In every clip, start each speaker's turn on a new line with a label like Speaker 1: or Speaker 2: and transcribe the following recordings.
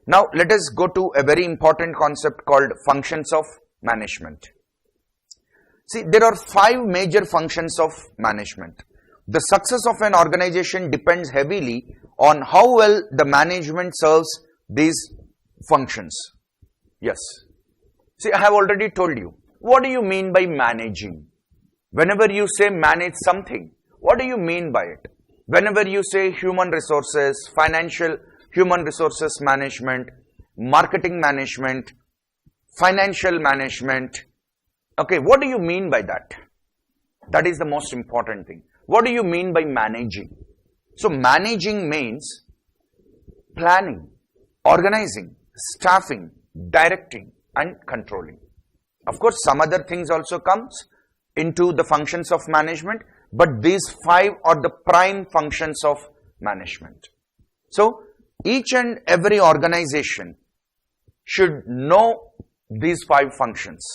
Speaker 1: Now, let us go to a very important concept called functions of management. See, there are 5 major functions of management. The success of an organization depends heavily on how well the management serves these functions. Yes. See, I have already told you. What do you mean by managing? Whenever you say manage something, what do you mean by it? Whenever you say human resources, financial human resources management, marketing management, financial management, okay, what do you mean by that? That is the most important thing. What do you mean by managing? So managing means planning, organizing, staffing, directing and controlling. Of course, some other things also comes into the functions of management, but these 5 are the prime functions of management. So each and every organization should know these 5 functions,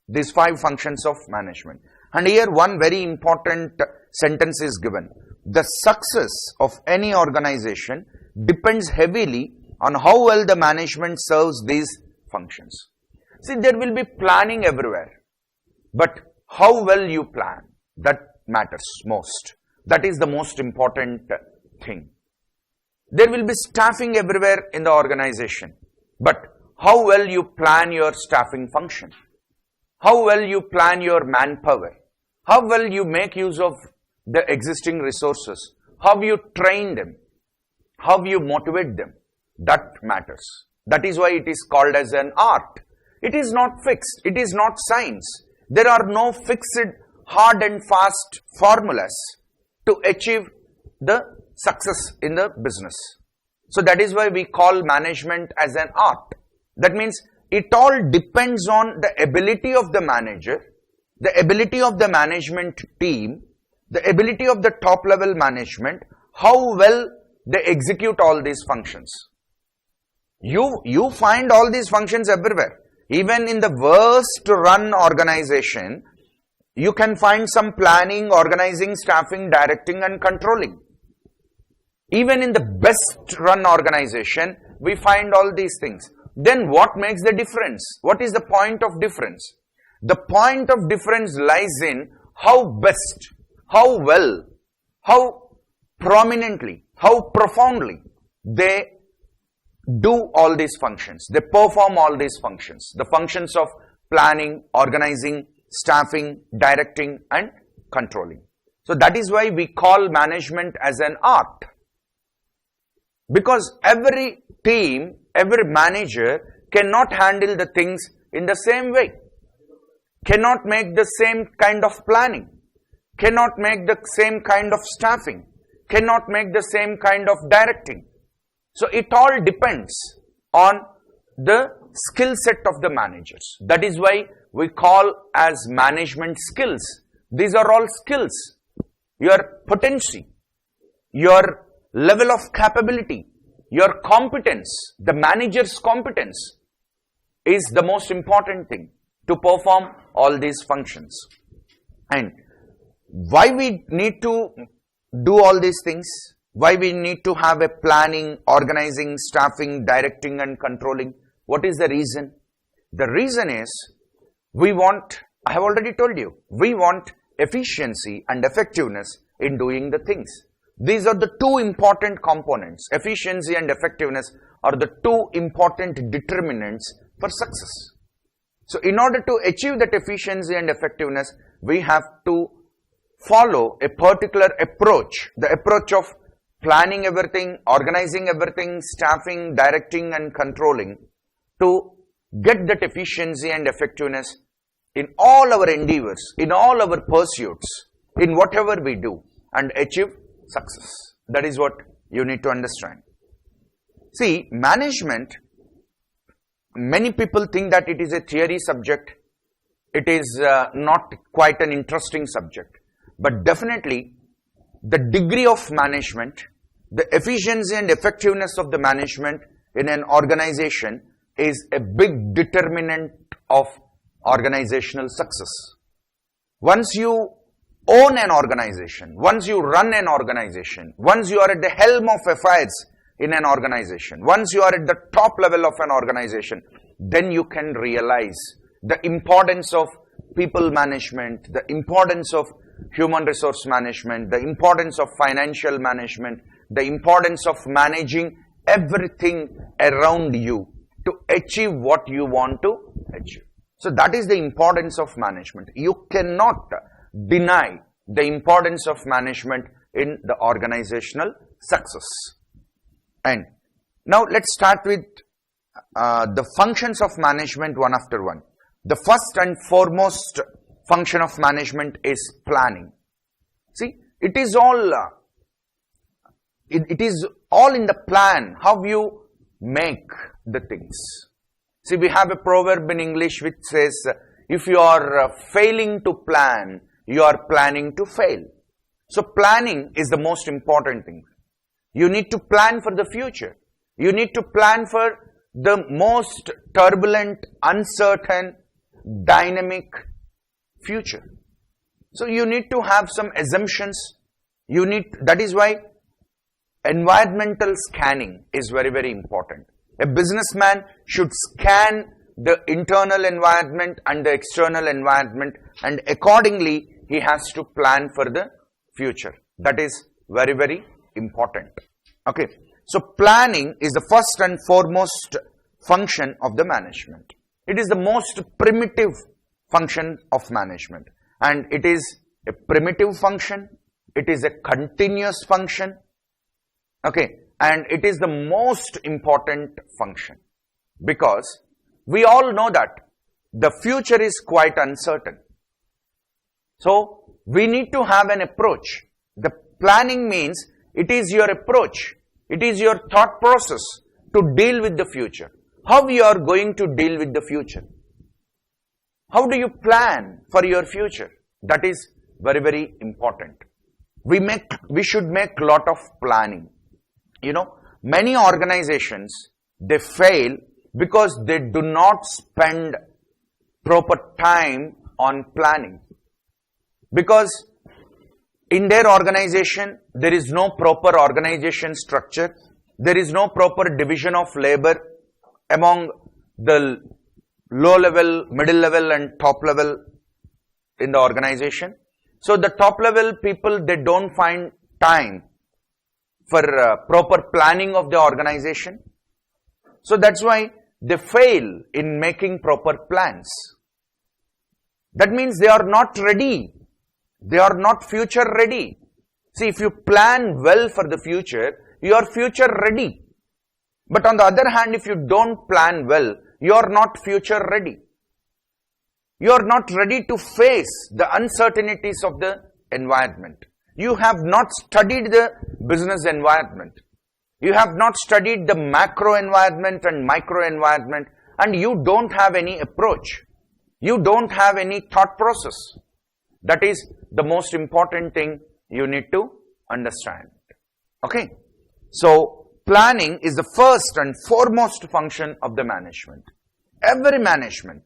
Speaker 1: these 5 functions of management. And here one very important sentence is given. The success of any organization depends heavily on how well the management serves these functions. See, there will be planning everywhere, but how well you plan, that matters most. That is the most important thing. There will be staffing everywhere in the organization, but how well you plan your staffing function, how well you plan your manpower, how well you make use of the existing resources, how you train them, how you motivate them, that matters. That is why it is called as an art. It is not fixed, it is not science. There are no fixed, hard and fast formulas to achieve the success in the business. So that is why we call management as an art. That means it all depends on the ability of the manager, the ability of the management team, the ability of the top level management, how well they execute all these functions. You find all these functions everywhere. Even in the worst run organization, you can find some planning, organizing, staffing, directing and controlling. Even in the best run organization, we find all these things. Then what makes the difference? What is the point of difference? The point of difference lies in how best, how well, how prominently, how profoundly they do all these functions. They perform all these functions. The functions of planning, organizing, staffing, directing and controlling. So that is why we call management as an art. Because every team, every manager cannot handle the things in the same way, cannot make the same kind of planning, cannot make the same kind of staffing, cannot make the same kind of directing. So it all depends on the skill set of the managers. That is why we call as management skills. These are all skills. Your potency, your level of capability, your competence, the manager's competence is the most important thing to perform all these functions. And why we need to do all these things? Why we need to have a planning, organizing, staffing, directing and controlling? What is the reason? The reason is we want, I have already told you, we want efficiency and effectiveness in doing the things. These are the 2 important components. Efficiency and effectiveness are the 2 important determinants for success. So in order to achieve that efficiency and effectiveness, we have to follow a particular approach, the approach of planning everything, organizing everything, staffing, directing and controlling to get that efficiency and effectiveness in all our endeavors, in all our pursuits, in whatever we do and achieve success. That is what you need to understand. See, management, many people think that it is a theory subject. It is not quite an interesting subject. But definitely, the degree of management, the efficiency and effectiveness of the management in an organization is a big determinant of organizational success. Once you own an organization, once you run an organization, once you are at the helm of affairs in an organization, once you are at the top level of an organization, then you can realize the importance of people management, the importance of human resource management, the importance of financial management, the importance of managing everything around you to achieve what you want to achieve. So that is the importance of management. You cannot deny the importance of management in the organizational success. And now let's start with the functions of management one after one. The first and foremost function of management is planning. See, it is all in the plan, how you make the things. See, we have a proverb in English which says, if you are failing to plan, you are planning to fail. So planning is the most important thing. You need to plan for the future. You need to plan for the most turbulent, uncertain, dynamic future. So you need to have some assumptions. That is why environmental scanning is very, very important. A businessman should scan the internal environment and the external environment, and accordingly he has to plan for the future. That is very, very important. Okay. So planning is the first and foremost function of the management. It is the most primitive function of management, and it is a primitive function. It is a continuous function. Okay. And it is the most important function, because we all know that the future is quite uncertain. So we need to have an approach. The planning means it is your approach. It is your thought process to deal with the future. How you are going to deal with the future? How do you plan for your future? That is very, very important. We should make a lot of planning. You know, many organizations, they fail because they do not spend proper time on planning. Because in their organization, there is no proper organization structure. There is no proper division of labor among the low level, middle level and top level in the organization. So the top level people, they don't find time for proper planning of the organization. So that's why they fail in making proper plans. That means they are not ready. They are not future ready. See, if you plan well for the future, you are future ready. But on the other hand, if you don't plan well, you are not future ready. You are not ready to face the uncertainties of the environment. You have not studied the business environment. You have not studied the macro environment and micro environment, and you don't have any approach. You don't have any thought process. That is the most important thing you need to understand. Okay. So planning is the first and foremost function of the management. Every management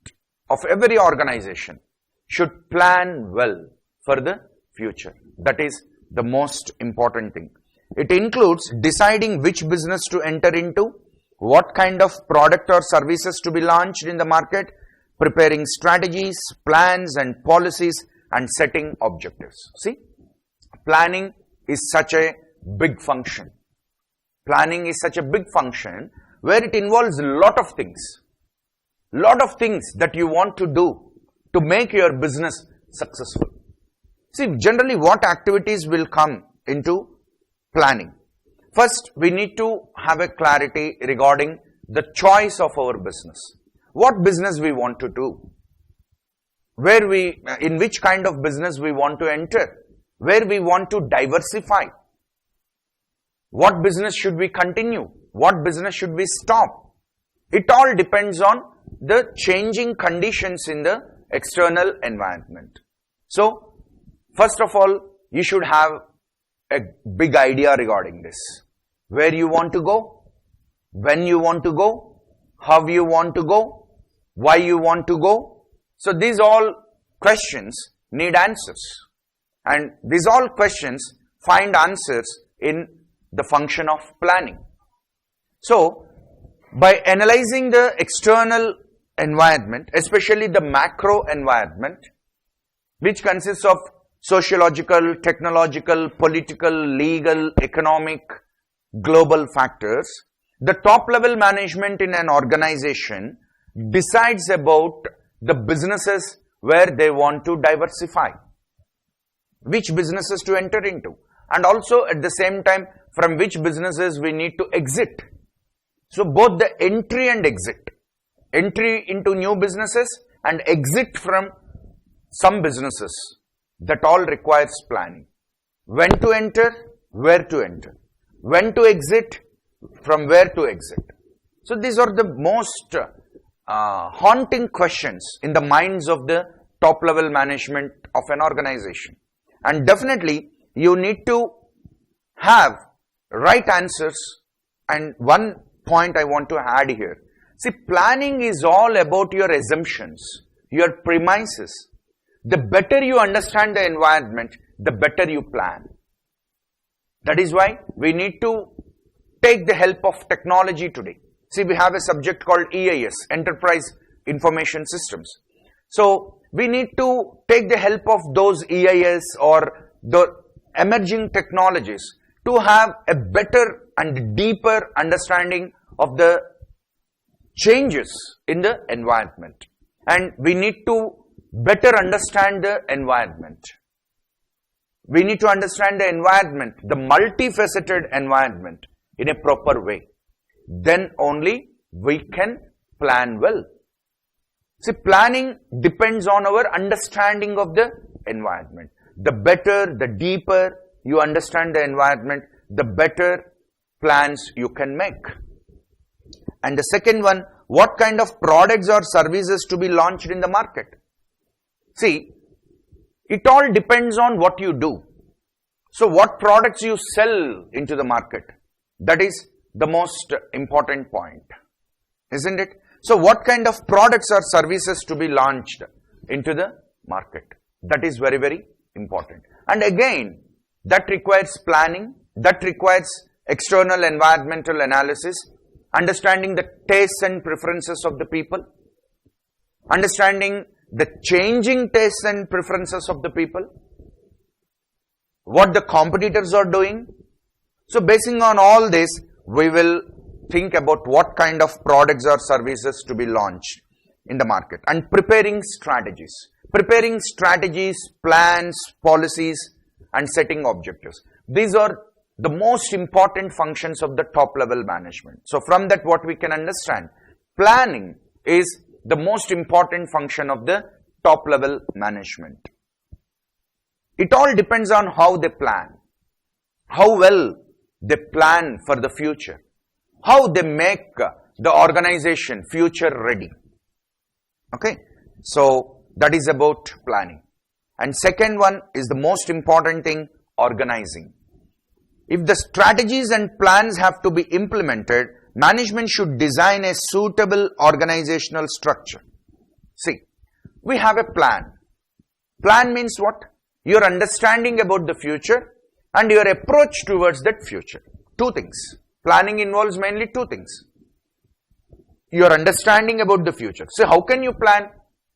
Speaker 1: of every organization should plan well for the future. That is the most important thing. It includes deciding which business to enter into, what kind of product or services to be launched in the market, preparing strategies, plans and policies, and setting objectives. See, planning is such a big function. Planning is such a big function where it involves a lot of things. Lot of things that you want to do to make your business successful. See, generally what activities will come into planning? First, we need to have a clarity regarding the choice of our business. What business we want to do? In which kind of business we want to enter? Where we want to diversify? What business should we continue? What business should we stop? It all depends on the changing conditions in the external environment. So, first of all, you should have a big idea regarding this. Where you want to go, when you want to go, how you want to go, why you want to go. So these all questions need answers. And these all questions find answers in the function of planning. So, by analyzing the external environment, especially the macro environment, which consists of sociological, technological, political, legal, economic, global factors, the top level management in an organization decides about the businesses where they want to diversify, which businesses to enter into, and also at the same time from which businesses we need to exit. So both the entry and exit, entry into new businesses and exit from some businesses, that all requires planning. When to enter, where to enter, when to exit, from where to exit. So these are the most haunting questions in the minds of the top level management of an organization. And definitely you need to have right answers. And one point I want to add here. See, planning is all about your assumptions, your premises. The better you understand the environment, the better you plan. That is why we need to take the help of technology today. See, we have a subject called EIS, Enterprise Information Systems. So, we need to take the help of those EIS or the emerging technologies to have a better and deeper understanding of the changes in the environment. And we need to better understand the environment. We need to understand the environment, the multifaceted environment in a proper way. Then only we can plan well. See, planning depends on our understanding of the environment. The better, the deeper you understand the environment, the better plans you can make. And the second one, what kind of products or services to be launched in the market? See, it all depends on what you do. So what products you sell into the market, that is the most important point, isn't it? So what kind of products or services to be launched into the market, that is very, very important. And again, that requires planning, that requires external environmental analysis, understanding the tastes and preferences of the people, understanding the changing tastes and preferences of the people, what the competitors are doing. So basing on all this, we will think about what kind of products or services to be launched in the market, and preparing strategies, plans, policies, and setting objectives. These are the most important functions of the top level management. So from that, what we can understand, planning is the most important function of the top level management. It all depends on how they plan, how well they plan for the future, how they make the organization future ready. Okay, so that is about planning. And second one is the most important thing, organizing. If the strategies and plans have to be implemented, management should design a suitable organizational structure. See, we have a plan. Plan means what? Your understanding about the future and your approach towards that future. Two things. Planning involves mainly two things. Your understanding about the future. So how can you plan?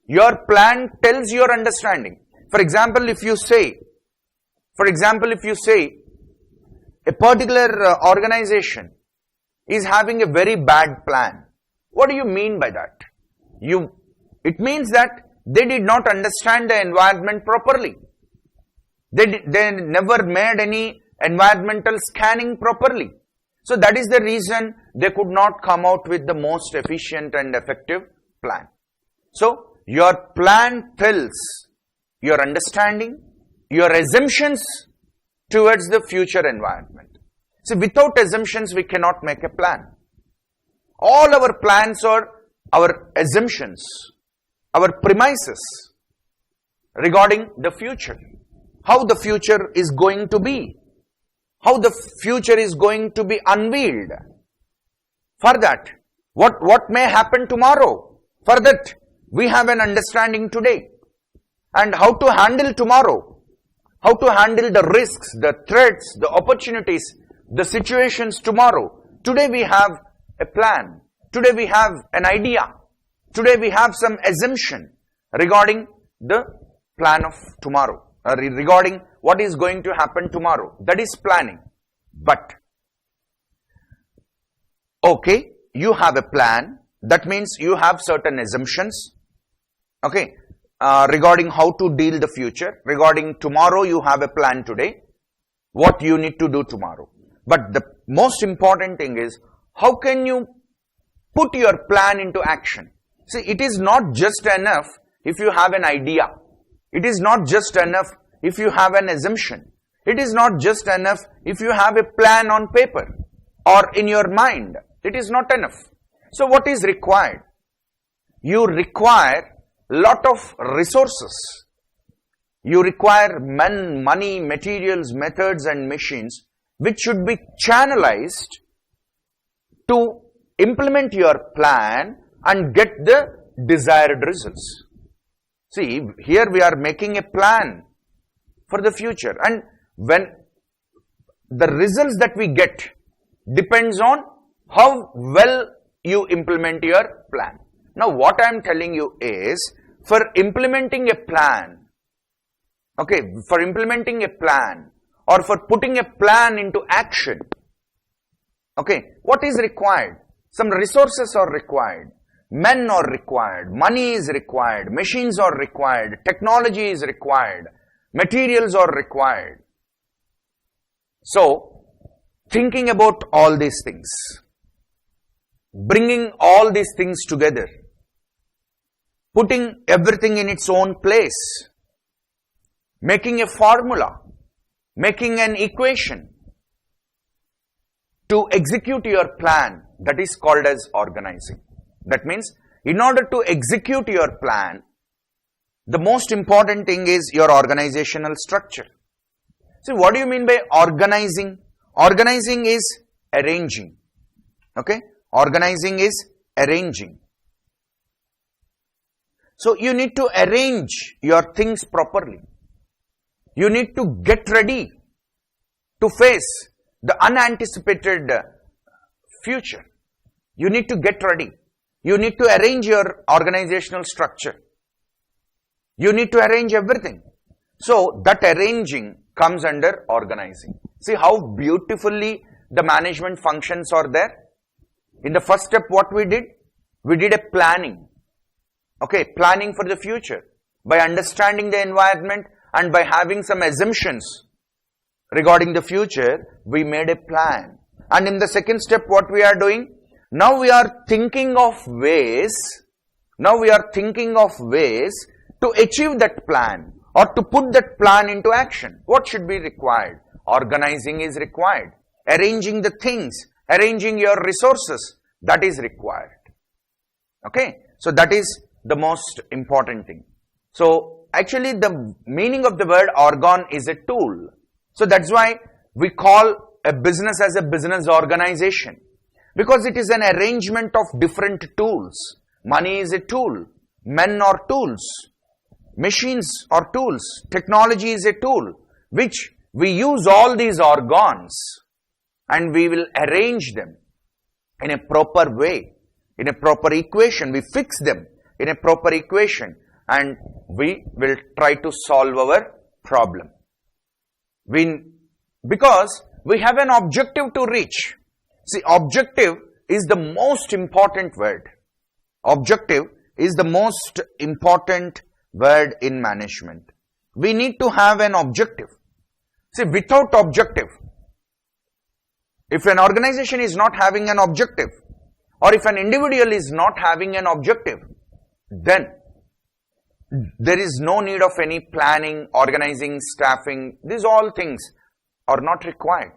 Speaker 1: Your plan tells your understanding. For example, if you say a particular organization is having a very bad plan, what do you mean by that? It means that they did not understand the environment properly. They never made any environmental scanning properly. So that is the reason they could not come out with the most efficient and effective plan. So your plan tells your understanding, your assumptions towards the future environment. See, without assumptions, we cannot make a plan. All our plans are our assumptions, our premises regarding the future. How the future is going to be. How the future is going to be unveiled. For that, what may happen tomorrow? For that, we have an understanding today. And how to handle tomorrow. How to handle the risks, the threats, the opportunities, the situations tomorrow. Today we have a plan. Today we have an idea. Today we have some assumption regarding the plan of tomorrow, regarding what is going to happen tomorrow. That is planning. But, okay, you have a plan. That means you have certain assumptions, okay, regarding how to deal the future. Regarding tomorrow, you have a plan today, what you need to do tomorrow. But the most important thing is, how can you put your plan into action? See, it is not just enough if you have an idea. It is not just enough if you have an assumption. It is not just enough if you have a plan on paper or in your mind. It is not enough. So what is required? You require lot of resources. You require men, money, materials, methods and machines which should be channelized to implement your plan and get the desired results. See, here we are making a plan for the future, and when the results that we get depends on how well you implement your plan. Now what I am telling you is, for implementing a plan, okay, for implementing a plan or for putting a plan into action, okay, what is required? Some resources are required, men are required, money is required, machines are required, technology is required, materials are required. So, thinking about all these things, bringing all these things together, putting everything in its own place, making a formula, making an equation to execute your plan, that is called as organizing. That means, in order to execute your plan, the most important thing is your organizational structure. See, what do you mean by organizing? Organizing is arranging. Okay? Organizing is arranging. So, you need to arrange your things properly. You need to get ready to face the unanticipated future. You need to get ready. You need to arrange your organizational structure. You need to arrange everything. So, that arranging comes under organizing. See how beautifully the management functions are there. In the first step, what we did? We did a planning. Okay, planning for the future. By understanding the environment and by having some assumptions regarding the future, we made a plan. And in the second step, what we are doing? Now we are thinking of ways, to achieve that plan or to put that plan into action. What should be required? Organizing is required. Arranging the things, arranging your resources, that is required. Okay, so that is the most important thing. So actually the meaning of the word organ is a tool. So that's why we call a business as a business organization, because it is an arrangement of different tools. Money is a tool, men are tools, machines are tools, technology is a tool, which we use all these organs and we will arrange them in a proper way, in a proper equation. We fix them in a proper equation and we will try to solve our problem. Because we have an objective to reach. See, objective is the most important word. Objective is the most important word in management. We need to have an objective. See, without objective, if an organization is not having an objective, or if an individual is not having an objective, then there is no need of any planning, organizing, staffing. These all things are not required.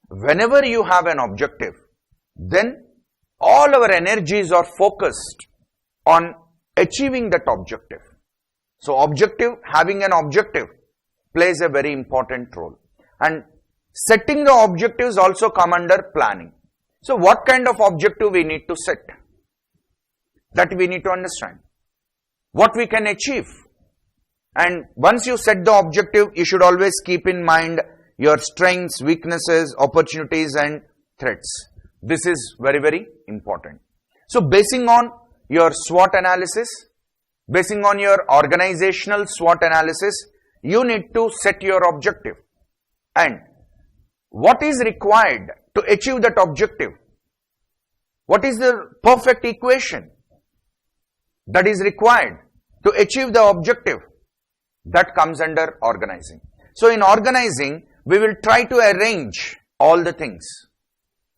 Speaker 1: Whenever you have an objective, then all our energies are focused on achieving that objective. So objective, having an objective plays a very important role. And setting the objectives also come under planning. So what kind of objective we need to set? That we need to understand. What we can achieve. And once you set the objective, you should always keep in mind your strengths, weaknesses, opportunities and threats. This is very, very important. So basing on your SWOT analysis, basing on your organizational SWOT analysis, you need to set your objective. And what is required to achieve that objective? What is the perfect equation that is required to achieve the objective? That comes under organizing. So in organizing, we will try to arrange all the things.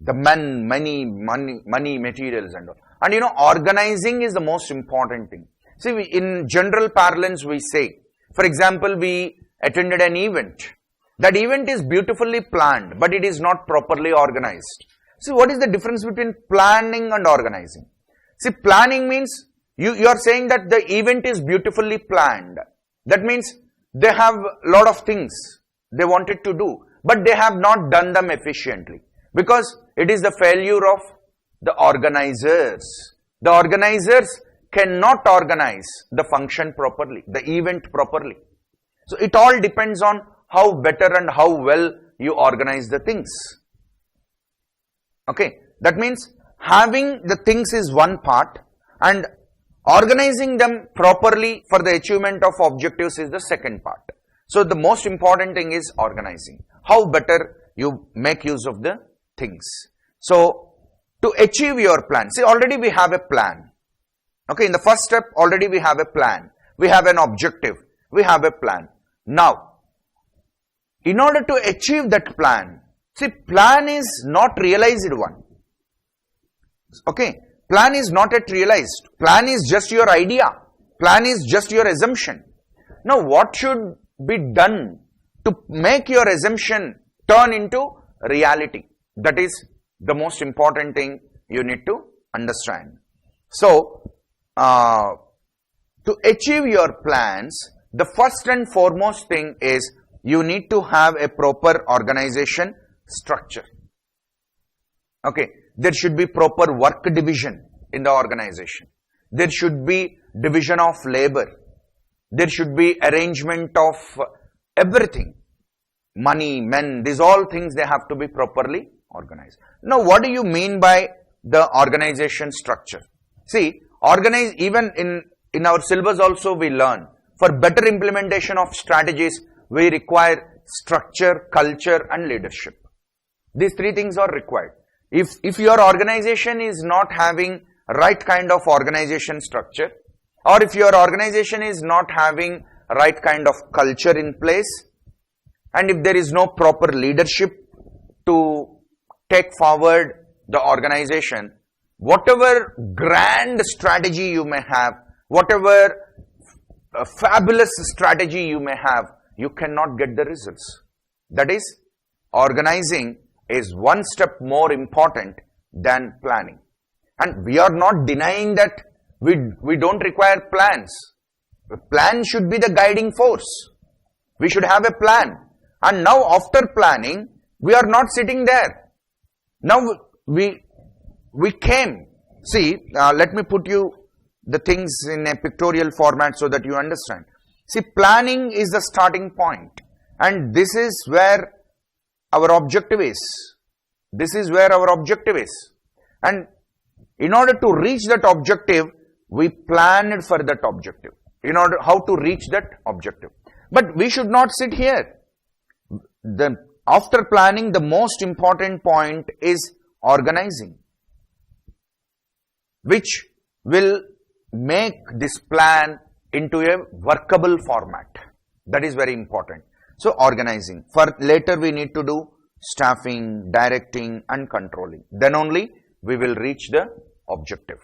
Speaker 1: The money, materials and all. And organizing is the most important thing. See, in general parlance we say, for example, we attended an event. That event is beautifully planned, but it is not properly organized. See, what is the difference between planning and organizing? See, planning means you are saying that the event is beautifully planned. That means they have a lot of things they wanted to do, but they have not done them efficiently because it is the failure of the organizers. The organizers cannot organize the function properly, the event properly. So it all depends on how better and how well you organize the things. Okay, that means having the things is one part and organizing them properly for the achievement of objectives is the second part. So the most important thing is organizing. How better you make use of the things. So to achieve your plan, see, already we have a plan. Okay, in the first step, already we have a plan. We have an objective. We have a plan. Now, in order to achieve that plan, see, plan is not realized one. Okay, plan is not yet realized. Plan is just your idea. Plan is just your assumption. Now, what should be done to make your assumption turn into reality? That is the most important thing you need to understand. So, to achieve your plans, the first and foremost thing is you need to have a proper organization structure. Okay, there should be proper work division in the organization. There should be division of labor. There should be arrangement of everything. Money, men, these all things they have to be properly organized. Now, what do you mean by the organization structure? See, organize, even in our syllabus also we learn, for better implementation of strategies, we require structure, culture and leadership. These three things are required. If your organization is not having right kind of organization structure, or if your organization is not having right kind of culture in place, and if there is no proper leadership to take forward the organization, whatever grand strategy you may have, whatever fabulous strategy you may have, you cannot get the results. That is, organizing is one step more important than planning. And we are not denying that we don't require plans. The plan should be the guiding force. We should have a plan. And now after planning, we are not sitting there. Now we came. See, let me put you the things in a pictorial format so that you understand. See, planning is the starting point. And this is where our objective is. This is where our objective is. And in order to reach that objective, we planned for that objective. In order how to reach that objective. But we should not sit here. After planning, the most important point is organizing, which will make this plan into a workable format. That is very important. So, organizing. For later we need to do staffing, directing and controlling. Then only we will reach the objective.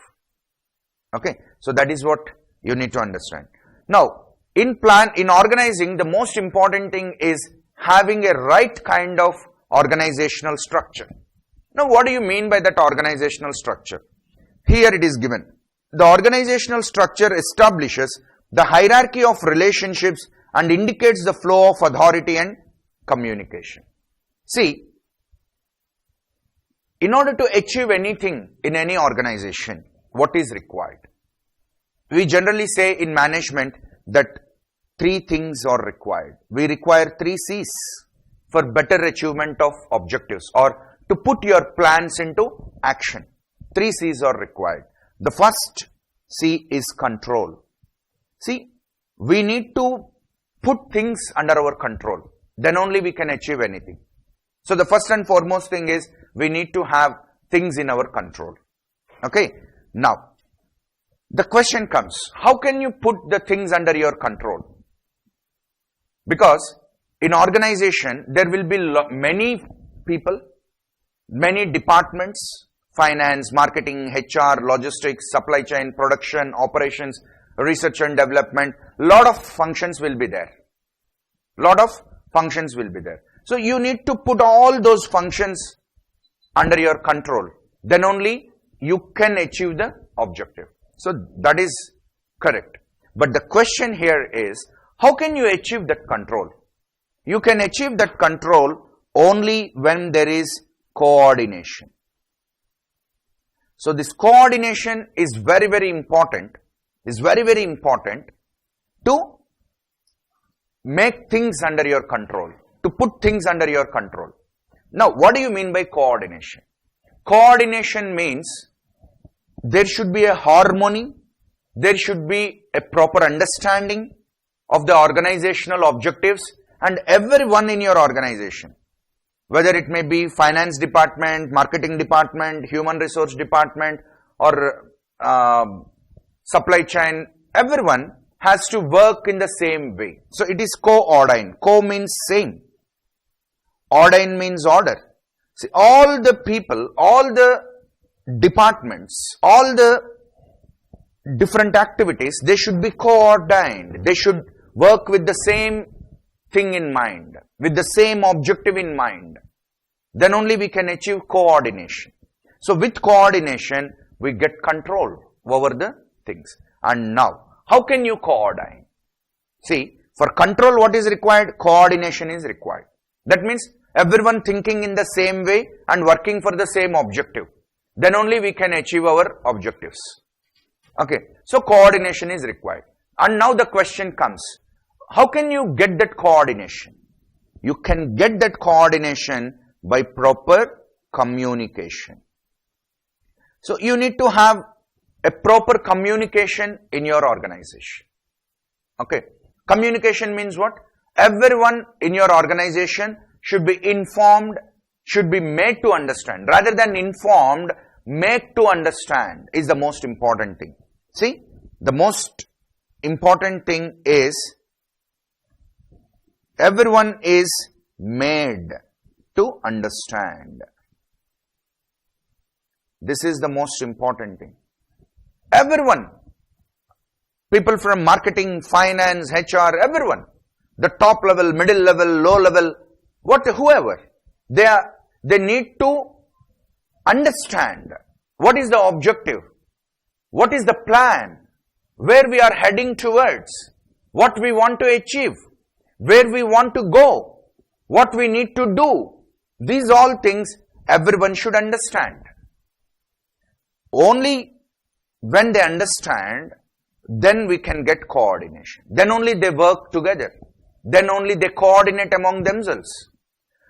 Speaker 1: Okay. So, that is what you need to understand. Now, in organizing, the most important thing is having a right kind of organizational structure. Now, what do you mean by that organizational structure? Here it is given. The organizational structure establishes the hierarchy of relationships and indicates the flow of authority and communication. See, in order to achieve anything in any organization, what is required? We generally say in management that three things are required. We require 3 C's for better achievement of objectives or to put your plans into action. three C's are required. The first C is control. See, we need to put things under our control. Then only we can achieve anything. So the first and foremost thing is we need to have things in our control. Okay. Now, the question comes, how can you put the things under your control? Because in organization, there will be many people, many departments, finance, marketing, HR, logistics, supply chain, production, operations, research and development. Lot of functions will be there. Lot of functions will be there. So you need to put all those functions under your control. Then only you can achieve the objective. So that is correct. But the question here is, how can you achieve that control? You can achieve that control only when there is coordination. So this coordination is very, very important. Is very, very important to make things under your control, to put things under your control. Now, what do you mean by coordination? Coordination means there should be a harmony, there should be a proper understanding of the organizational objectives and everyone in your organization, whether it may be finance department, marketing department, human resource department or supply chain, everyone has to work in the same way. So it is co-ordine. Co means same. Ordine means order. See, all the people, all the departments, all the different activities, they should be co-ordined. They should work with the same thing in mind, with the same objective in mind. Then only we can achieve coordination. So with coordination, we get control over the things. And now, how can you coordinate? See, for control, what is required? Coordination is required. That means everyone thinking in the same way and working for the same objective. Then only we can achieve our objectives. Okay, so coordination is required. And now the question comes, how can you get that coordination? You can get that coordination by proper communication. So you need to have a proper communication in your organization. Okay, communication means what? Everyone in your organization should be informed, should be made to understand. Rather than informed, made to understand is the most important thing. See, the most important thing is everyone is made to understand. This is the most important thing. Everyone, people from marketing, finance, HR, everyone, the top level, middle level, low level, whoever, they need to understand what is the objective, what is the plan, where we are heading towards, what we want to achieve, where we want to go, what we need to do. These all things everyone should understand. Only when they understand, then we can get coordination. Then only they work together. Then only they coordinate among themselves.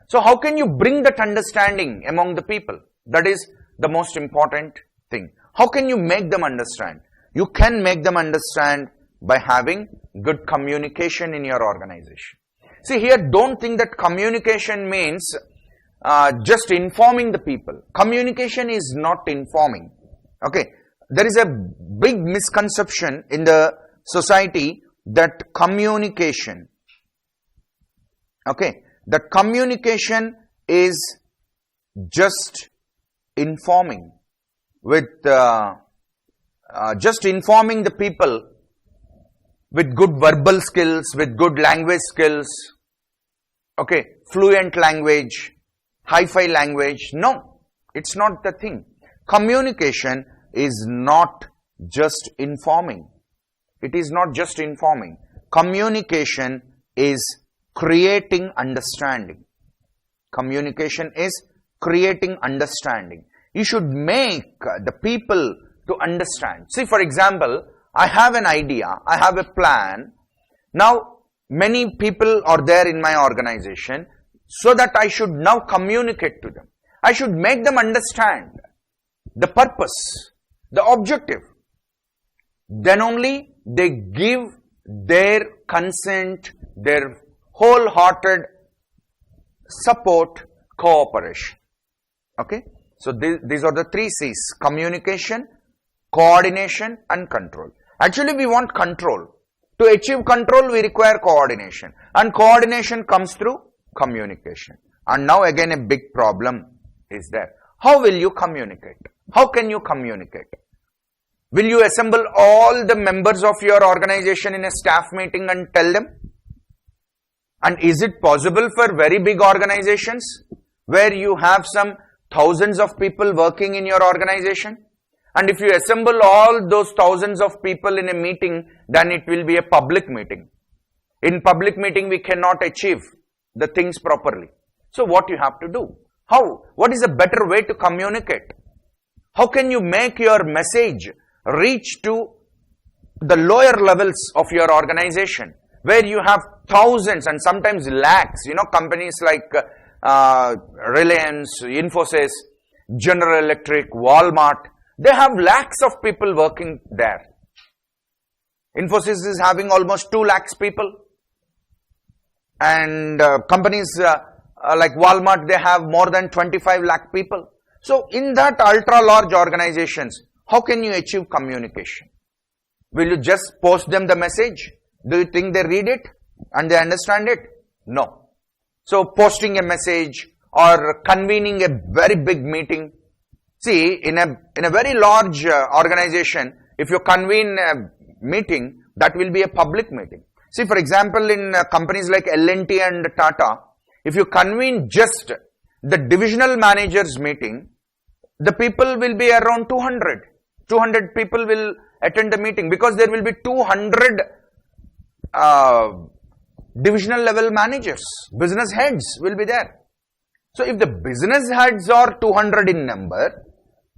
Speaker 1: So how can you bring that understanding among the people? That is the most important thing. How can you make them understand? You can make them understand by having good communication in your organization. See, here don't think that communication means just informing the people. Communication is not informing. Okay, there is a big misconception in the society that communication, okay, that communication is just informing with, just informing the people with good verbal skills, with good language skills, okay, fluent language, hi-fi language. No, it's not the thing. Communication is not just informing. It is not just informing. Communication is creating understanding. Communication is creating understanding. You should make the people to understand. See, for example, I have an idea, I have a plan. Now, many people are there in my organization, so that I should now communicate to them. I should make them understand the purpose, the objective, then only they give their consent, their wholehearted support, cooperation. Okay. So these are the 3 C's: communication, coordination and control. Actually, we want control. To achieve control, we require coordination, and coordination comes through communication. And now again a big problem is there. How will you communicate? How can you communicate? Will you assemble all the members of your organization in a staff meeting and tell them? And is it possible for very big organizations where you have some thousands of people working in your organization? And if you assemble all those thousands of people in a meeting, then it will be a public meeting. In public meeting, we cannot achieve the things properly. So what you have to do? How? What is a better way to communicate? How can you make your message reach to the lower levels of your organization, where you have thousands and sometimes lakhs, companies like Reliance, Infosys, General Electric, Walmart, they have lakhs of people working there. Infosys is having almost 2 lakhs people. And companies like Walmart, they have more than 25 lakh people. So in that ultra large organizations, how can you achieve communication? Will you just post them the message? Do you think they read it and they understand it? No. So posting a message or convening a very big meeting. See, in a very large organization, if you convene a meeting, that will be a public meeting. See, for example, in companies like L&T and Tata, if you convene just the divisional managers meeting, the people will be around 200. 200 people will attend the meeting because there will be 200 divisional level managers, business heads will be there. So if the business heads are 200 in number,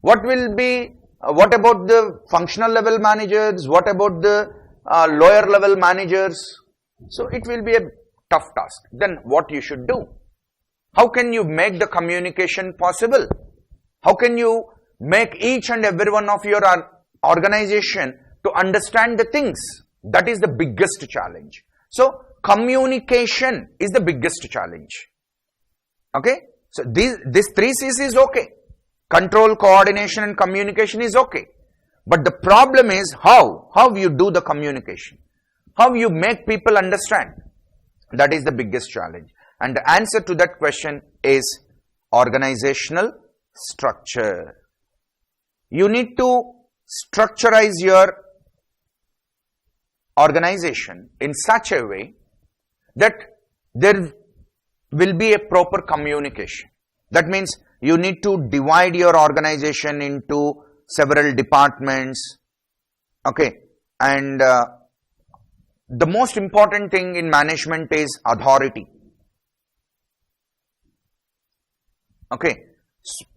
Speaker 1: what about the functional level managers? What about the lower level managers? So it will be a tough task. Then what you should do? How can you make the communication possible? How can you make each and every one of your organization to understand the things? That is the biggest challenge. So communication is the biggest challenge. Okay. So these 3 C's is okay. Control, coordination and communication is okay. But the problem is how you do the communication. How you make people understand. That is the biggest challenge. And the answer to that question is organizational structure. You need to structurize your organization in such a way that there will be a proper communication. That means you need to divide your organization into several departments. Okay. And the most important thing in management is authority. Okay.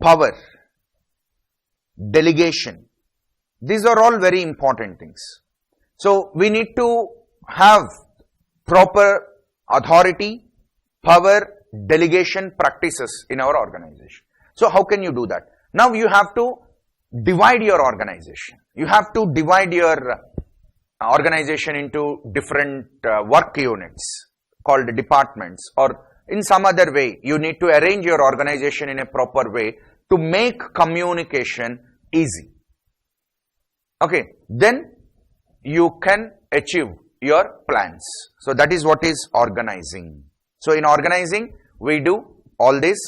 Speaker 1: Power. Delegation. These are all very important things. So we need to have proper authority, power, delegation practices in our organization. So how can you do that? Now you have to divide your organization. You have to divide your organization into different work units called departments, or in some other way you need to arrange your organization in a proper way to make communication easy. Okay, then you can achieve your plans. So that is what is organizing. So in organizing, we do all these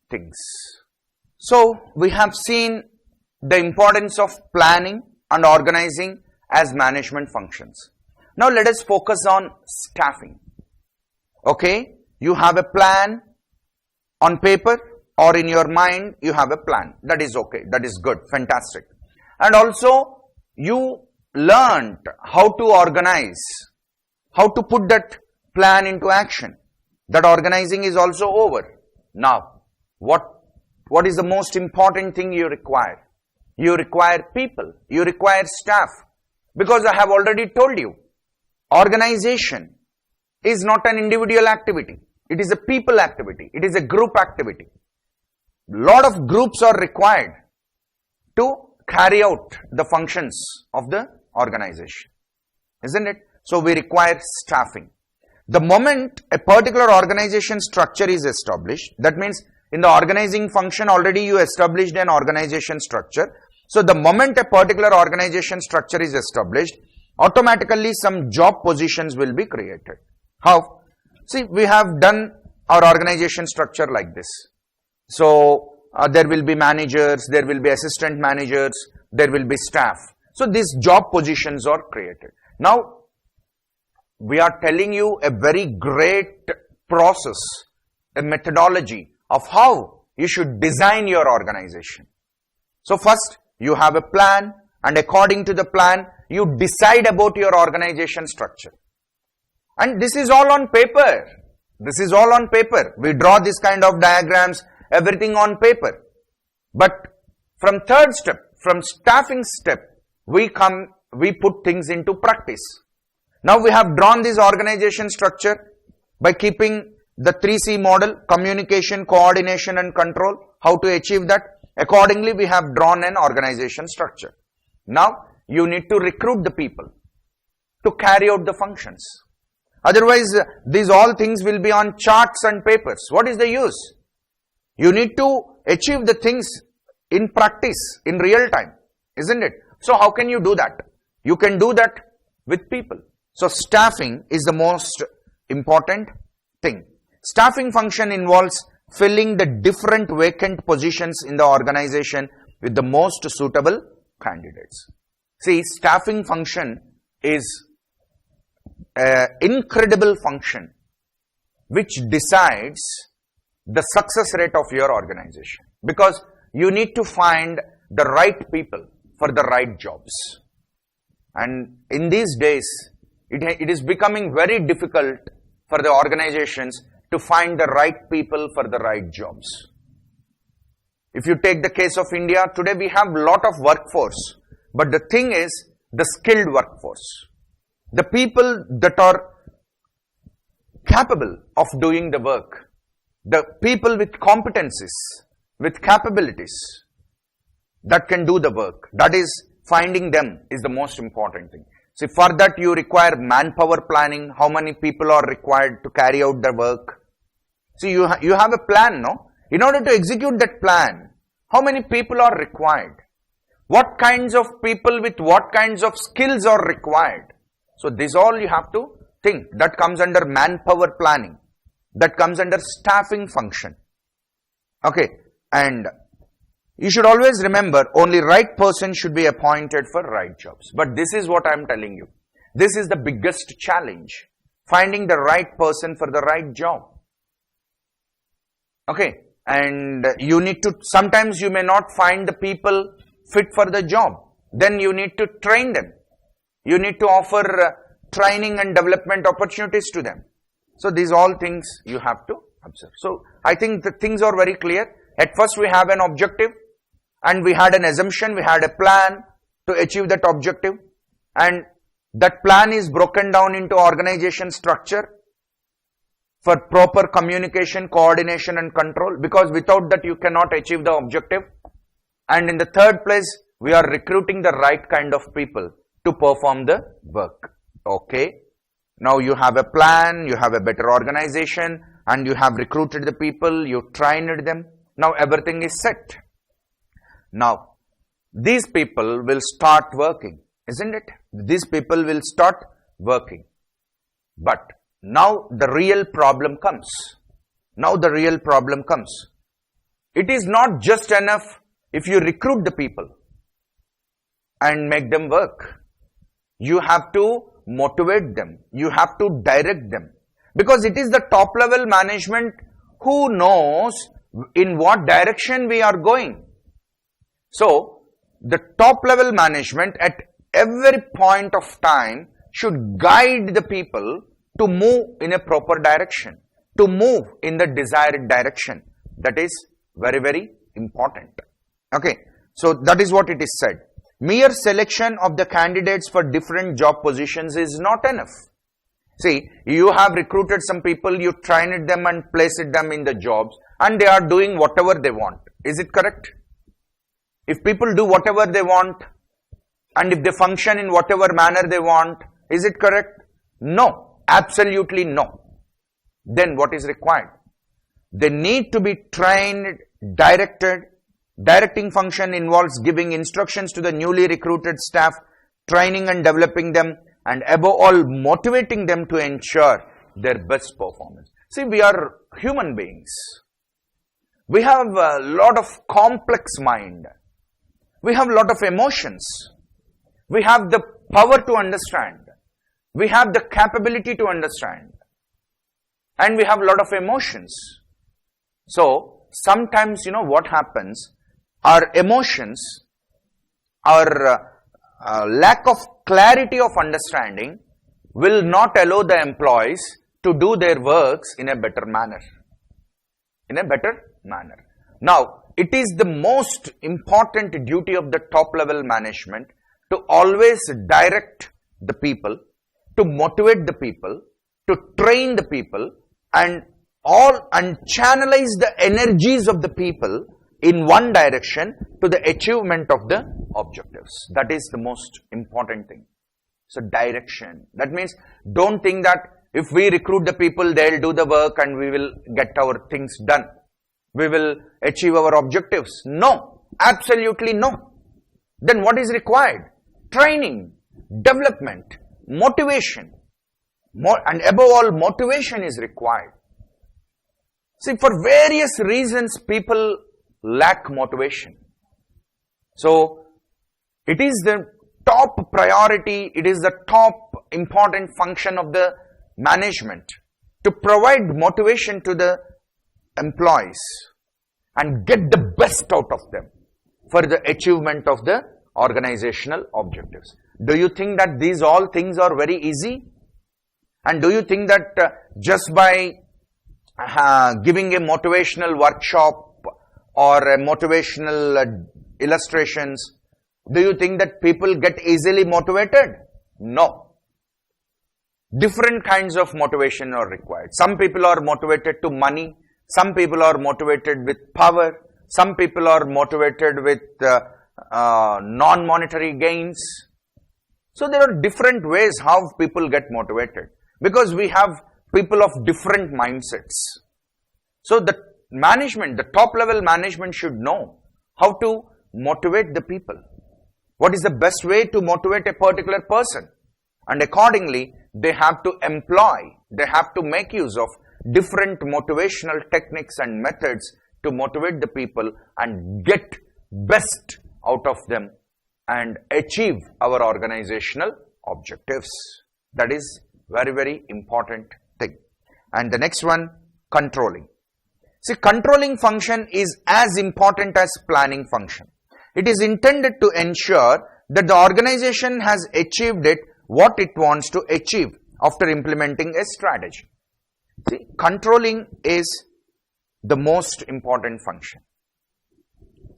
Speaker 1: things. So we have seen the importance of planning and organizing as management functions. Now let us focus on staffing. Okay, you have a plan on paper or in your mind, you have a plan. That is okay. That is good. Fantastic. And also you learned how to organize, how to put that plan into action. That organizing is also over. Now, what is the most important thing you require? You require people. You require staff. Because I have already told you, organization is not an individual activity. It is a people activity. It is a group activity. Lot of groups are required to carry out the functions of the organization, isn't it? So we require staffing. The moment a particular organization structure is established, that means in the organizing function already you established an organization structure. So the moment a particular organization structure is established, automatically some job positions will be created. How? See, we have done our organization structure like this. So there will be managers, there will be assistant managers, there will be staff. So these job positions are created. Now, we are telling you a very great process, a methodology of how you should design your organization. So first, you have a plan, and according to the plan, you decide about your organization structure. And this is all on paper. This is all on paper. We draw this kind of diagrams, everything on paper. But from third step, from staffing step, we put things into practice. Now we have drawn this organization structure by keeping the 3C model, communication, coordination and control. How to achieve that? Accordingly, we have drawn an organization structure. Now, you need to recruit the people to carry out the functions. Otherwise, these all things will be on charts and papers. What is the use? You need to achieve the things in practice, in real time, isn't it? So, how can you do that? You can do that with people. So, staffing is the most important thing. Staffing function involves filling the different vacant positions in the organization with the most suitable candidates. See, staffing function is an incredible function which decides the success rate of your organization, because you need to find the right people for the right jobs. And in these days, it is becoming very difficult for the organizations to find the right people for the right jobs. If you take the case of India, today we have a lot of workforce, but the thing is the skilled workforce. The people that are capable of doing the work, the people with competencies, with capabilities that can do the work, that is, finding them is the most important thing. See, for that you require manpower planning, how many people are required to carry out the work. See, you have a plan, no? In order to execute that plan, how many people are required? What kinds of people with what kinds of skills are required? So, this all you have to think. That comes under manpower planning. That comes under staffing function. Okay, and you should always remember, only right person should be appointed for right jobs. But this is what I am telling you. This is the biggest challenge. Finding the right person for the right job. Okay, and you need to, sometimes you may not find the people fit for the job. Then you need to train them. You need to offer training and development opportunities to them. So these all things you have to observe. So I think the things are very clear. At first we have an objective, and we had an assumption, we had a plan to achieve that objective, and that plan is broken down into organization structure for proper communication, coordination and control, because without that you cannot achieve the objective. And in the third place, we are recruiting the right kind of people to perform the work. Okay. Now you have a plan, you have a better organization, and you have recruited the people, you trained them. Now everything is set. Now, these people will start working, isn't it? These people will start working. But now the real problem comes. Now the real problem comes. It is not just enough if you recruit the people and make them work. You have to motivate them. You have to direct them. Because it is the top level management who knows in what direction we are going. So, the top level management at every point of time should guide the people to move in a proper direction, to move in the desired direction. That is very, very important. Okay, so that is what it is said. Mere selection of the candidates for different job positions is not enough. See, you have recruited some people, you trained them and placed them in the jobs, and they are doing whatever they want. Is it correct? If people do whatever they want and if they function in whatever manner they want, is it correct? No, absolutely no. Then what is required? They need to be trained, directed. Directing function involves giving instructions to the newly recruited staff, training and developing them, and above all, motivating them to ensure their best performance. See, we are human beings. We have a lot of complex mind. We have a lot of emotions. We have the power to understand. We have the capability to understand. And we have a lot of emotions. So, sometimes, what happens? Our emotions, our lack of clarity of understanding will not allow the employees to do their works in a better manner. Now, it is the most important duty of the top level management to always direct the people, to motivate the people, to train the people, and channelize the energies of the people in one direction to the achievement of the objectives. That is the most important thing. So direction. That means don't think that if we recruit the people, they'll do the work and we will get our things done. We will achieve our objectives. No, absolutely no. Then what is required? Training, development, motivation. And above all, motivation is required. See, for various reasons, people lack motivation. So, it is the top priority, it is the top important function of the management to provide motivation to the employees and get the best out of them for the achievement of the organizational objectives. Do you think that these all things are very easy? And do you think that just by giving a motivational workshop or a motivational illustrations, do you think that people get easily motivated? No. Different kinds of motivation are required. Some people are motivated to money. Some people are motivated with power. Some people are motivated with non-monetary gains. So there are different ways how people get motivated, because we have people of different mindsets. So the management, the top level management should know how to motivate the people. What is the best way to motivate a particular person? And accordingly, they have to employ, they have to make use of different motivational techniques and methods to motivate the people and get best out of them and achieve our organizational objectives. That is very, very important thing. And the next one, controlling. See, controlling function is as important as planning function. It is intended to ensure that the organization has achieved what it wants to achieve after implementing a strategy. See, controlling is the most important function.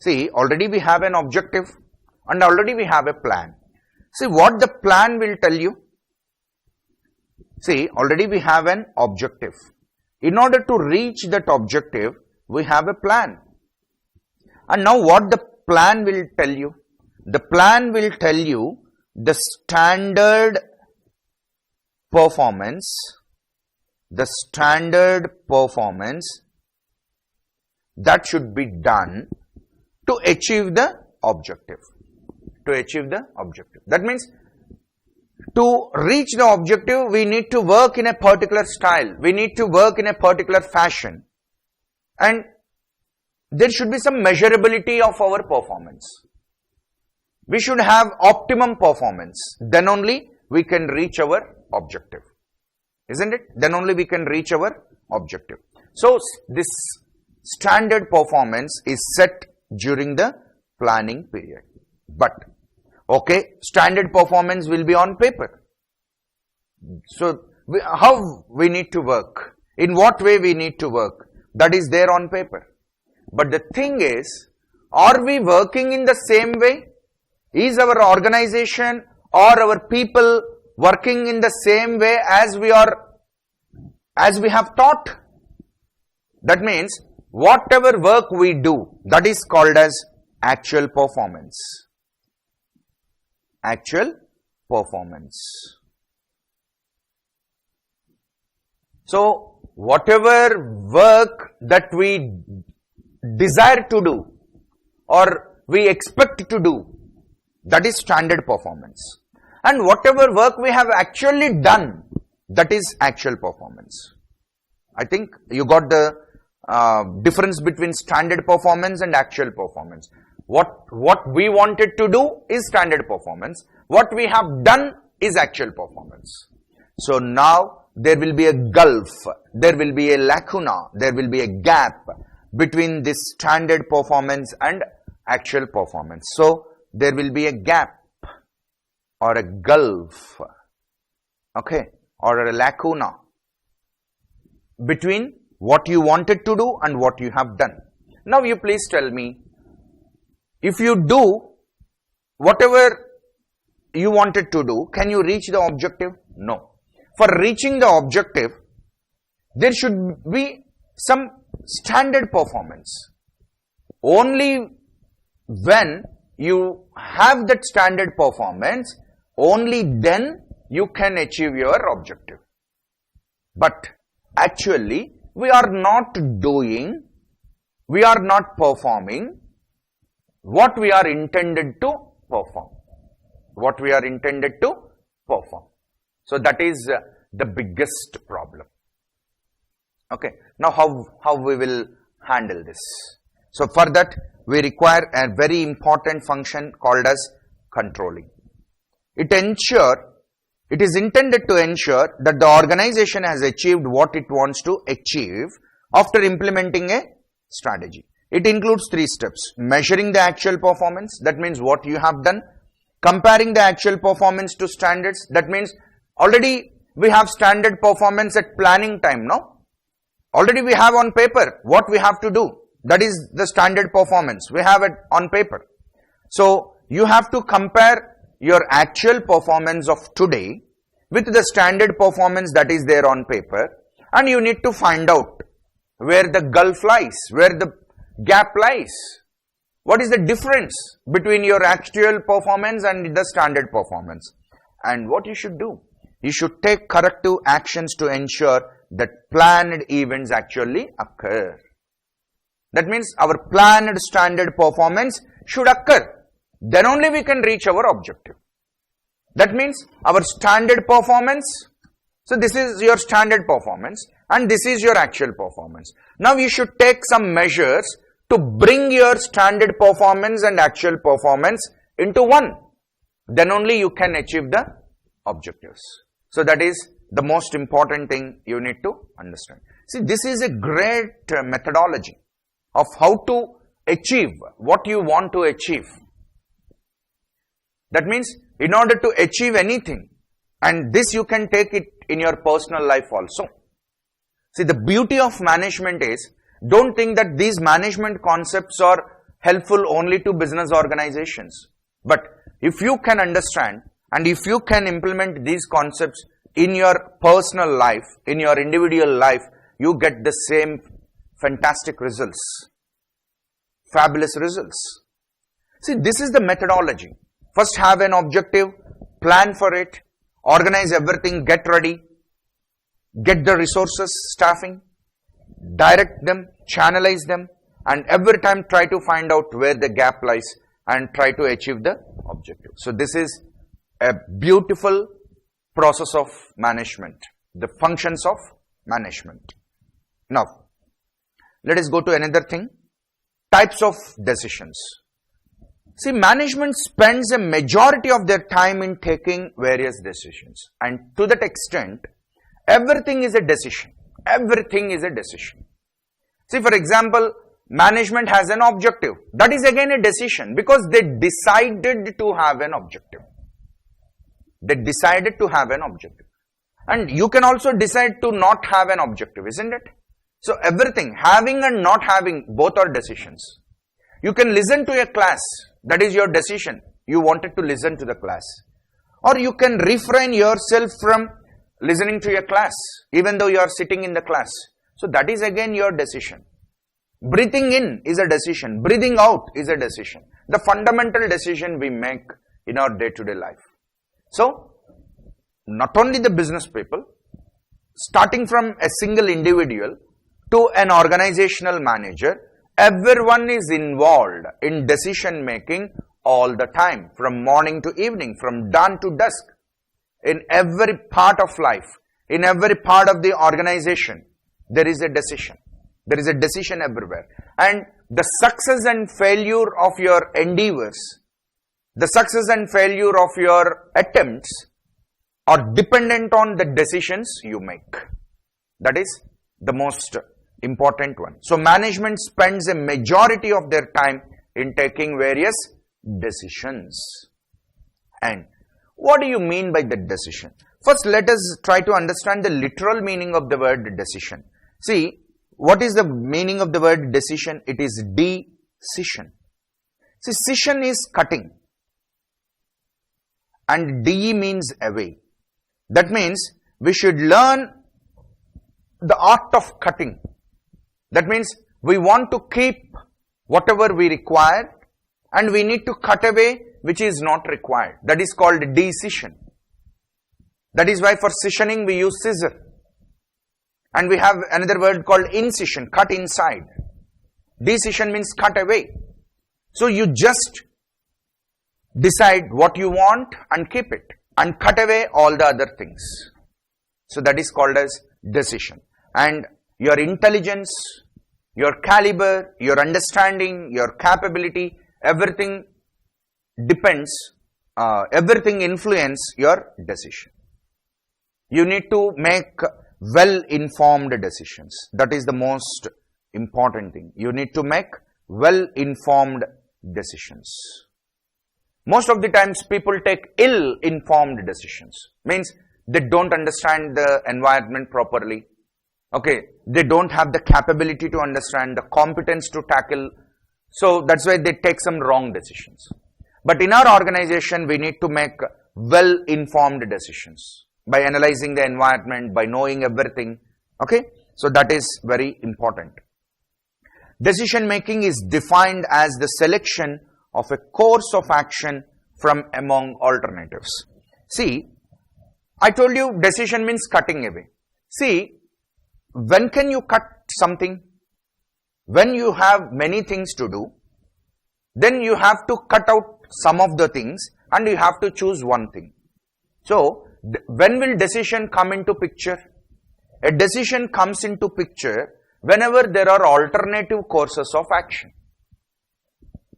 Speaker 1: See, already we have an objective and already we have a plan. See, what the plan will tell you? See, already we have an objective. In order to reach that objective, we have a plan. And now what the plan will tell you? The plan will tell you the standard performance that should be done to achieve the objective. That means to reach the objective, we need to work in a particular style. We need to work in a particular fashion. And there should be some measurability of our performance. We should have optimum performance. Then only we can reach our objective. Isn't it? Then only we can reach our objective. So, this standard performance is set during the planning period. But, okay, standard performance will be on paper. So, how we need to work? In what way we need to work? That is there on paper. But the thing is, are we working in the same way? Is our organization or our people working in the same way as we have taught? That means, whatever work we do, that is called as actual performance. Actual performance. So, whatever work that we desire to do or we expect to do, that is standard performance. And whatever work we have actually done, that is actual performance. I think you got the difference between standard performance and actual performance. What we wanted to do is standard performance. What we have done is actual performance. So now there will be a gulf, there will be a lacuna, there will be a gap between this standard performance and actual performance. So there will be a gap or a gulf, okay, or a lacuna between what you wanted to do and what you have done. Now you please tell me, if you do whatever you wanted to do, can you reach the objective? No. For reaching the objective, there should be some standard performance. Only when you have that standard performance, only then you can achieve your objective. But actually, we are not doing, we are not performing what we are intended to perform. What we are intended to perform. So that is the biggest problem. Okay. Now how we will handle this? So for that we require a very important function called as controlling. It is intended to ensure that the organization has achieved what it wants to achieve after implementing a strategy. It includes 3 steps: measuring the actual performance, that means what you have done; comparing the actual performance to standards, that means already we have standard performance at planning time now. Already we have on paper what we have to do. That is the standard performance. We have it on paper. So you have to compare your actual performance of today with the standard performance that is there on paper, and you need to find out where the gulf lies, where the gap lies. What is the difference between your actual performance and the standard performance? And what you should do? You should take corrective actions to ensure that planned events actually occur. That means our planned standard performance should occur. Then only we can reach our objective. That means our standard performance. So this is your standard performance and this is your actual performance. Now you should take some measures to bring your standard performance and actual performance into one. Then only you can achieve the objectives. So that is the most important thing you need to understand. See, this is a great methodology of how to achieve what you want to achieve. That means in order to achieve anything, and this you can take it in your personal life also. See, the beauty of management is, don't think that these management concepts are helpful only to business organizations. But if you can understand and if you can implement these concepts in your personal life, in your individual life, you get the same fantastic results, fabulous results. See, this is the methodology. First have an objective, plan for it, organize everything, get ready, get the resources, staffing, direct them, channelize them, and every time try to find out where the gap lies and try to achieve the objective. So this is a beautiful process of management, the functions of management. Now, let us go to another thing, types of decisions. See, management spends a majority of their time in taking various decisions, and to that extent, everything is a decision. Everything is a decision. See, for example, management has an objective. That is again a decision because they decided to have an objective. They decided to have an objective. And you can also decide to not have an objective, isn't it? So everything, having and not having, both are decisions. You can listen to a class. That is your decision. You wanted to listen to the class. Or you can refrain yourself from listening to your class, even though you are sitting in the class. So that is again your decision. Breathing in is a decision. Breathing out is a decision. the fundamental decision we make in our day-to-day life. So, not only the business people, starting from a single individual to an organizational manager, everyone is involved in decision making all the time, from morning to evening, from dawn to dusk. In every part of life, in every part of the organization, there is a decision. There is a decision everywhere. And the success and failure of your endeavors, the success and failure of your attempts are dependent on the decisions you make. That is the most important one. So management spends a majority of their time in taking various decisions. And what do you mean by the decision? First, let us try to understand the literal meaning of the word decision. See, what is the meaning of the word decision? It is decision. See, scission is cutting. And de means away. That means we should learn the art of cutting. That means we want to keep whatever we require and we need to cut away which is not required. That is called decision. That is why for scissioning we use scissor. And we have another word called incision, cut inside. Decision means cut away. So you just decide what you want and keep it and cut away all the other things. So that is called as decision. And your intelligence, your caliber, your understanding, your capability, everything depends, everything influence your decision. You need to make well-informed decisions. That is the most important thing. You need to make well-informed decisions. Most of the times people take ill-informed decisions. Means they don't understand the environment properly. Okay, they don't have the capability to understand, the competence to tackle. So that's why they take some wrong decisions. But in our organization, we need to make well-informed decisions by analyzing the environment, by knowing everything. Okay, so that is very important. Decision making is defined as the selection of a course of action from among alternatives. See, I told you decision means cutting away. See, when can you cut something? When you have many things to do, then you have to cut out some of the things and you have to choose one thing. So, when will decision come into picture? A decision comes into picture whenever there are alternative courses of action.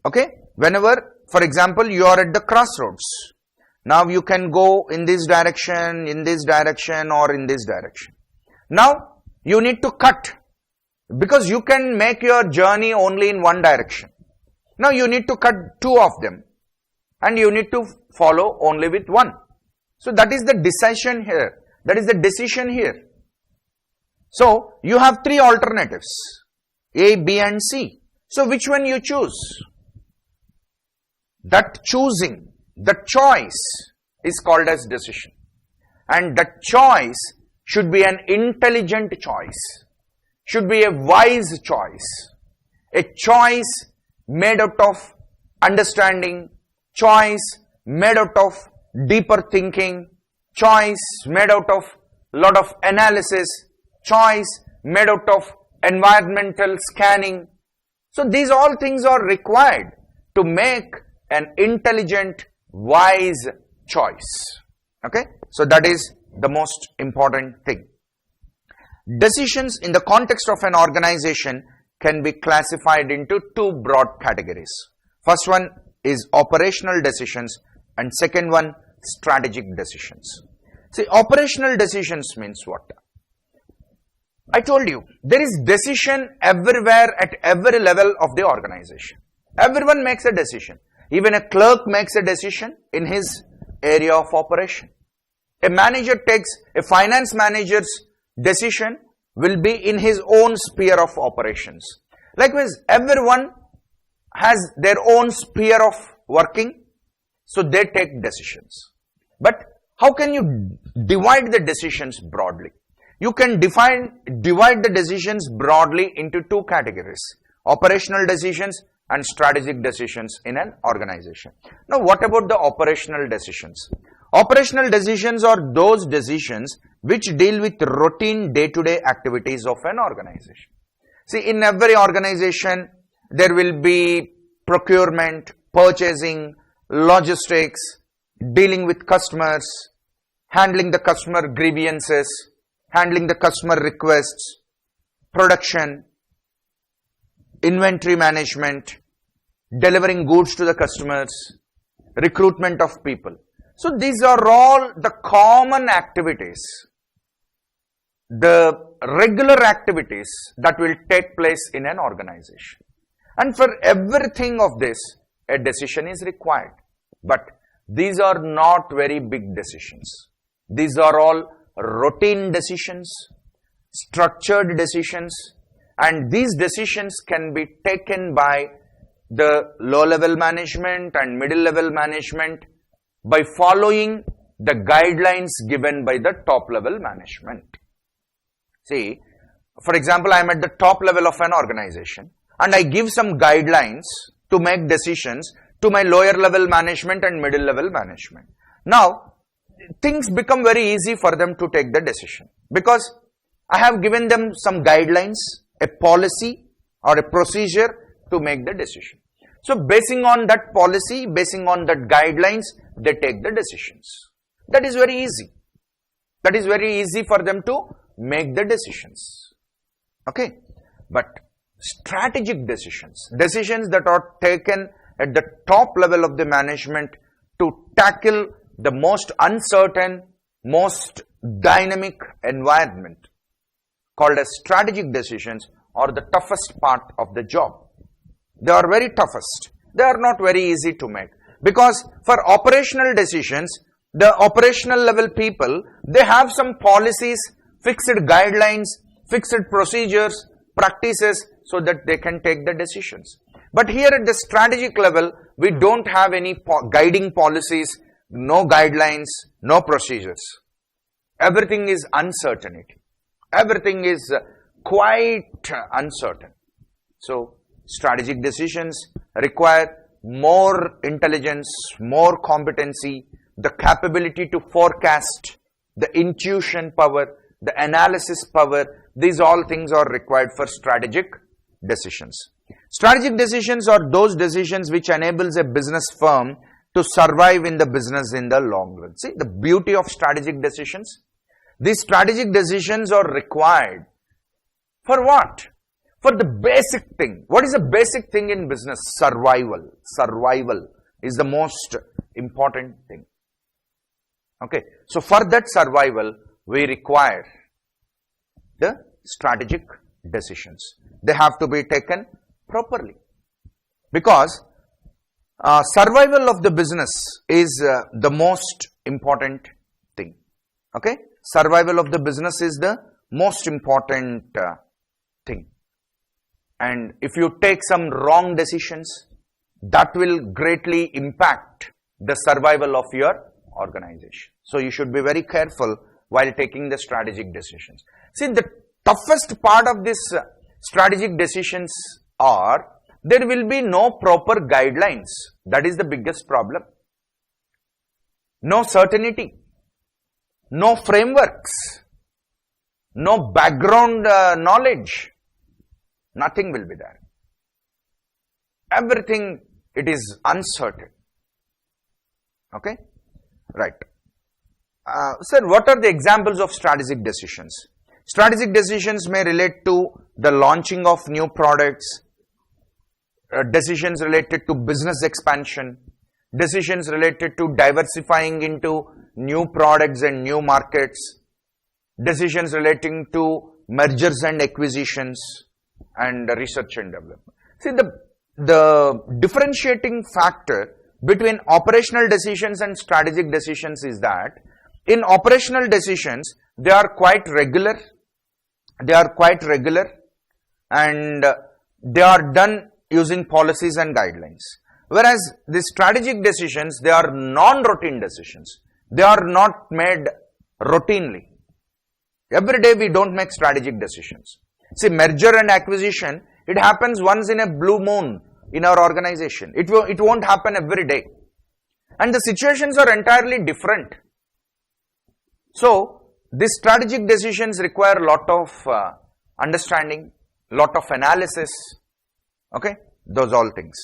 Speaker 1: Okay? Whenever, for example, you are at the crossroads. Now you can go in this direction, or in this direction. Now, you need to cut because you can make your journey only in one direction. Now, you need to cut two of them and you need to follow only with one. So, that is the decision here. That is the decision here. So, you have three alternatives, A, B and C. So, which one you choose? That choosing, the choice is called as decision. And that choice should be an intelligent choice, should be a wise choice, a choice made out of understanding, choice made out of deeper thinking, choice made out of lot of analysis, choice made out of environmental scanning. So these all things are required to make an intelligent, wise choice. Okay? So that is the most important thing. Decisions in the context of an organization can be classified into two broad categories. First one is operational decisions and second one strategic decisions. See, operational decisions means what? I told you, there is decision everywhere at every level of the organization. Everyone makes a decision. Even a clerk makes a decision in his area of operation. A manager takes, a finance manager's decision will be in his own sphere of operations. Likewise, everyone has their own sphere of working, so they take decisions. But how can you divide the decisions broadly? You can divide the decisions broadly into two categories, operational decisions and strategic decisions in an organization. Now, what about the operational decisions? Operational decisions are those decisions which deal with routine day-to-day activities of an organization. See, in every organization, there will be procurement, purchasing, logistics, dealing with customers, handling the customer grievances, handling the customer requests, production, inventory management, delivering goods to the customers, recruitment of people. So these are all the common activities, the regular activities that will take place in an organization. And for everything of this, a decision is required. But these are not very big decisions. These are all routine decisions, structured decisions, and these decisions can be taken by the low-level management and middle-level management by following the guidelines given by the top-level management. See, for example, I am at the top level of an organization and I give some guidelines to make decisions to my lower level management and middle level management. Now, things become very easy for them to take the decision because I have given them some guidelines, a policy or a procedure to make the decision. So, basing on that policy, basing on that guidelines, they take the decisions. That is very easy. That is very easy for them to make the decisions. Okay. But strategic decisions, decisions that are taken at the top level of the management to tackle the most uncertain, most dynamic environment, called as strategic decisions, are the toughest part of the job. They are very toughest. They are not very easy to make. Because for operational decisions, the operational level people, they have some policies, fixed guidelines, fixed procedures, practices so that they can take the decisions. But here at the strategic level, we don't have any guiding policies, no guidelines, no procedures. Everything is uncertainty. Everything is quite uncertain. So, strategic decisions require more intelligence, more competency, the capability to forecast, the intuition power, the analysis power. These all things are required for strategic decisions. Strategic decisions are those decisions which enables a business firm to survive in the business in the long run. See, the beauty of strategic decisions. These strategic decisions are required for what? For the basic thing. What is the basic thing in business? Survival. Survival is the most important thing. Okay. So, for that survival, we require the strategic decisions. They have to be taken properly. Because survival of the business is the most important thing. Okay. Survival of the business is the most important thing. And if you take some wrong decisions, that will greatly impact the survival of your organization. So, you should be very careful while taking the strategic decisions. See, the toughest part of this strategic decisions are, there will be no proper guidelines. That is the biggest problem. No certainty, no frameworks, no background knowledge. Nothing will be there. Everything, it is uncertain. Okay? Right. Sir, what are the examples of strategic decisions? Strategic decisions may relate to the launching of new products, decisions related to business expansion, decisions related to diversifying into new products and new markets, decisions relating to mergers and acquisitions, and research and development. See, the differentiating factor between operational decisions and strategic decisions is that in operational decisions, they are quite regular, and they are done using policies and guidelines. Whereas the strategic decisions, they are non-routine decisions. They are not made routinely. Every day we don't make strategic decisions. See, merger and acquisition, it happens once in a blue moon. in our organization. It won't happen every day. And the situations are entirely different. So, these strategic decisions require a lot of understanding, lot of analysis, okay, those all things.